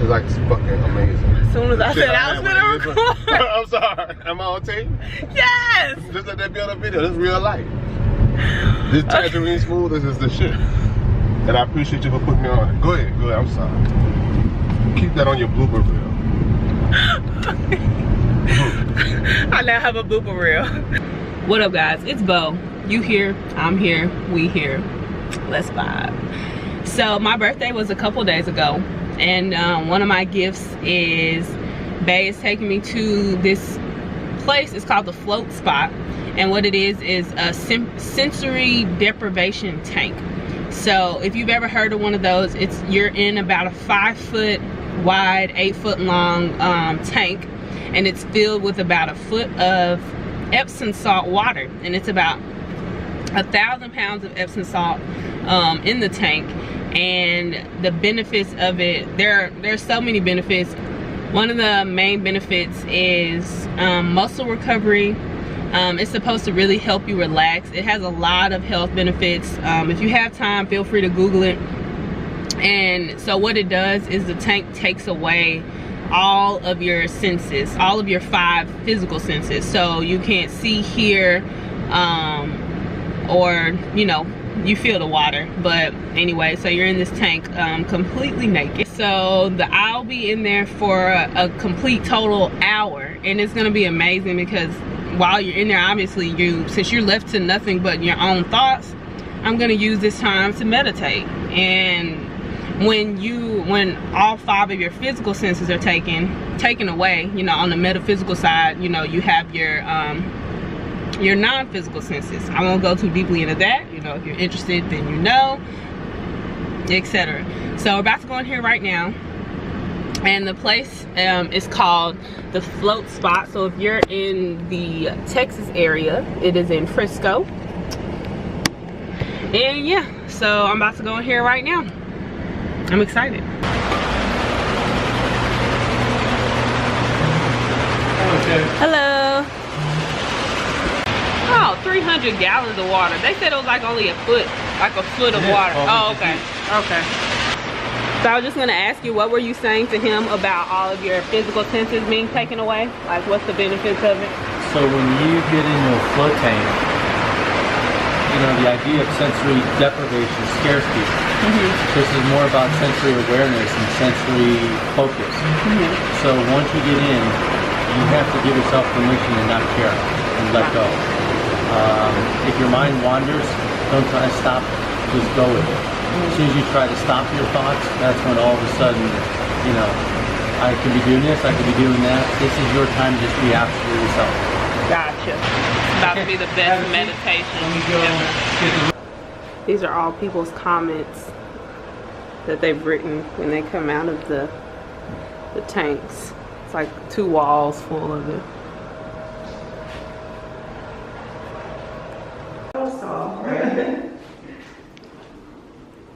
is like fucking amazing. As soon as I said I was gonna record. I'm sorry. Am I on tape? Yes. Just let that be on the video. This is real life. This tangerine smooth. This is the shit. And I appreciate you for putting me on it. Go ahead. Go ahead. I'm sorry. Keep that on your blooper reel. I now have a blooper reel. What up, guys? It's Bo. You here? I'm here. We here. Let's vibe. So my birthday was a couple days ago, and one of my gifts is Bae is taking me to this place. It's called the Float Spot, and what it is a sensory deprivation tank. So if you've ever heard of one of those, you're in about a 5-foot wide, 8-foot long tank, and it's filled with about a foot of Epsom salt water, and it's about 1,000 pounds of Epsom salt in the tank. And the benefits of it, there's so many benefits. One of the main benefits is muscle recovery. It's supposed to really help you relax. It has a lot of health benefits. If you have time, feel free to Google it. And so what it does is the tank takes away all of your senses, all of your 5 physical senses. So you can't see, hear, or you know, you feel the water. But anyway, so you're in this tank completely naked. So I'll be in there for a complete total hour, and it's gonna be amazing because while you're in there, obviously since you're left to nothing but your own thoughts, I'm gonna use this time to meditate. And when all 5 of your physical senses are taken away, you know, on the metaphysical side, you know, you have your non-physical senses. I won't go too deeply into that. You know, if you're interested, then you know, etc. So we're about to go in here right now, and the place is called the Float Spot. So if you're in the Texas area, it is in Frisco. And yeah, so I'm about to go in here right now. I'm excited. Okay. Hello. Oh, 300 gallons of water. They said it was like only a foot of water. Oh, okay. Okay. So I was just gonna ask you, what were you saying to him about all of your physical senses being taken away? Like, what's the benefits of it? So when you get into a float tank, you know, the idea of sensory deprivation scares people. This is more about sensory awareness and sensory focus. So once you get in, you have to give yourself permission to not care and let go. If your mind wanders, don't try to stop it. Just go with it. As soon as you try to stop your thoughts, that's when all of a sudden, you know, I could be doing this, I could be doing that. This is your time to just be absolutely self. Gotcha. It's about to be the best meditation ever. These are all people's comments that they've written when they come out of the tanks. It's like 2 walls full of it.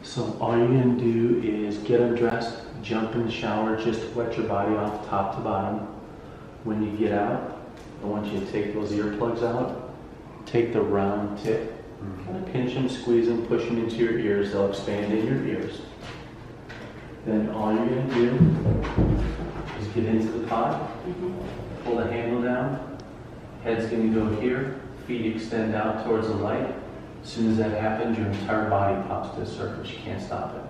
So all you're going to do is get undressed, jump in the shower, just to wet your body off top to bottom. When you get out, I want you to take those earplugs out, take the round tip, kind of pinch them, squeeze them, push them into your ears. They'll expand in your ears. Then all you're going to do is get into the pot, pull the handle down, head's going to go here, feet extend out towards the light. As soon as that happens, your entire body pops to the surface. You can't stop it.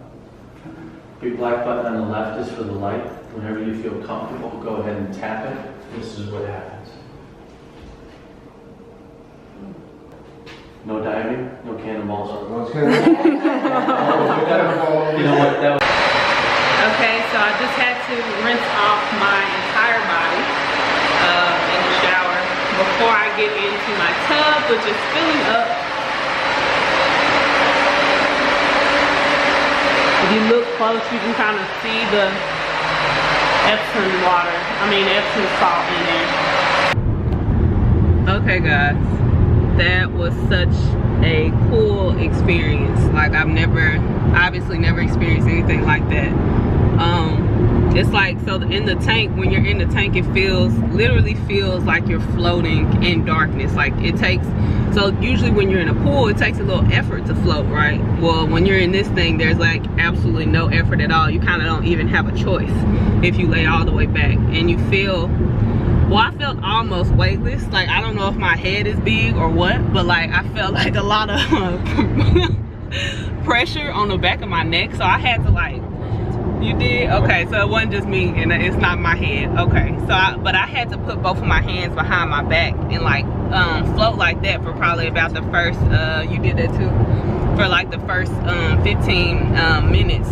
Big black button on the left is for the light. Whenever you feel comfortable, go ahead and tap it. This is what happens. No diving, no cannonballs. You know what? That was Okay, so I just had to rinse off my entire body in the shower before I get into my tub, which is filling up. If you look close, you can kind of see the Epsom salt in there. Okay, guys, that was such a cool experience. Like, I've obviously never experienced anything like that. It's like, so in the tank, when you're in the tank, it literally feels like you're floating in darkness. Like it takes, so usually when you're in a pool, it takes a little effort to float, right? Well, when you're in this thing, there's like absolutely no effort at all. You kind of don't even have a choice if you lay all the way back. And you feel, well, I felt almost weightless. Like, I don't know if my head is big or what, but like I felt like a lot of pressure on the back of my neck. So I had to like, you did? Okay, so it wasn't just me and it's not my head. Okay, so but I had to put both of my hands behind my back and like float like that for probably about the first, you did that too? For like the first 15 minutes.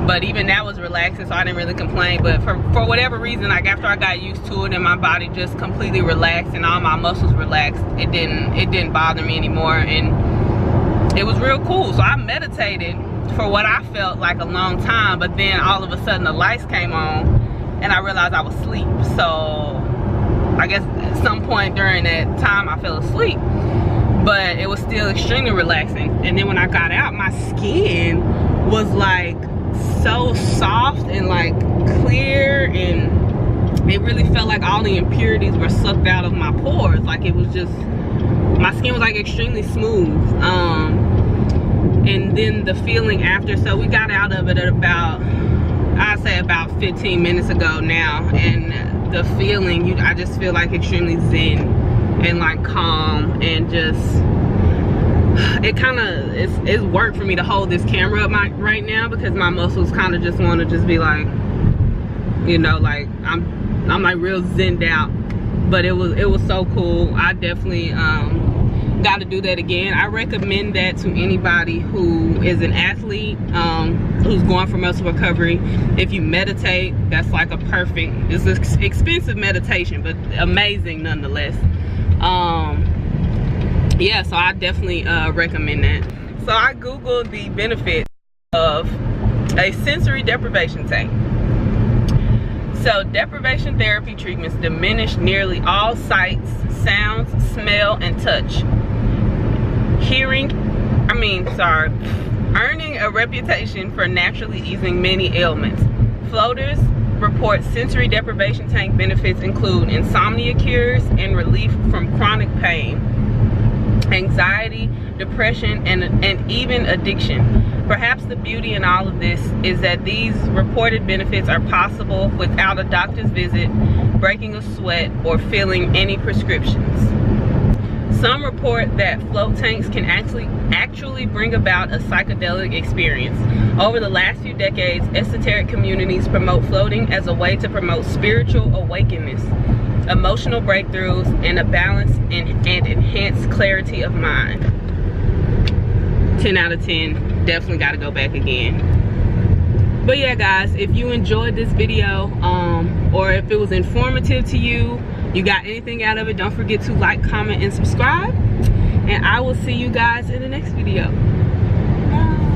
But even that was relaxing, so I didn't really complain. But for whatever reason, like after I got used to it and my body just completely relaxed and all my muscles relaxed, it didn't bother me anymore, and it was real cool. So I meditated for what I felt like a long time, but then all of a sudden the lights came on and I realized I was asleep. So I guess at some point during that time I fell asleep, but it was still extremely relaxing. And then when I got out, my skin was like so soft and like clear, and it really felt like all the impurities were sucked out of my pores. Like it was just, my skin was like extremely smooth. And then the feeling after, so we got out of it at about, I'd say about 15 minutes ago now, and the feeling, I just feel like extremely zen and like calm, and just, it kind of, it's work for me to hold this camera up right now, because my muscles kind of just want to just be like, you know, like I'm like real zenned out. But it was so cool. I definitely got to do that again. I recommend that to anybody who is an athlete, who's going for muscle recovery. If you meditate, that's like a perfect, it's an expensive meditation, but amazing nonetheless. Yeah, so I definitely recommend that. So I googled the benefits of a sensory deprivation tank. So deprivation therapy treatments diminish nearly all sights, sounds, smell, and touch. Earning a reputation for naturally easing many ailments. Floaters report sensory deprivation tank benefits include insomnia cures and relief from chronic pain, anxiety, depression, and even addiction. Perhaps the beauty in all of this is that these reported benefits are possible without a doctor's visit, breaking a sweat, or filling any prescriptions. Some report that float tanks can actually bring about a psychedelic experience. Over the last few decades, esoteric communities promote floating as a way to promote spiritual awakeness, emotional breakthroughs, and a balance and enhanced clarity of mind. 10 out of 10, definitely got to go back again. But yeah guys, if you enjoyed this video, or if it was informative to you, you got anything out of it, don't forget to like, comment, and subscribe. And I will see you guys in the next video. Bye.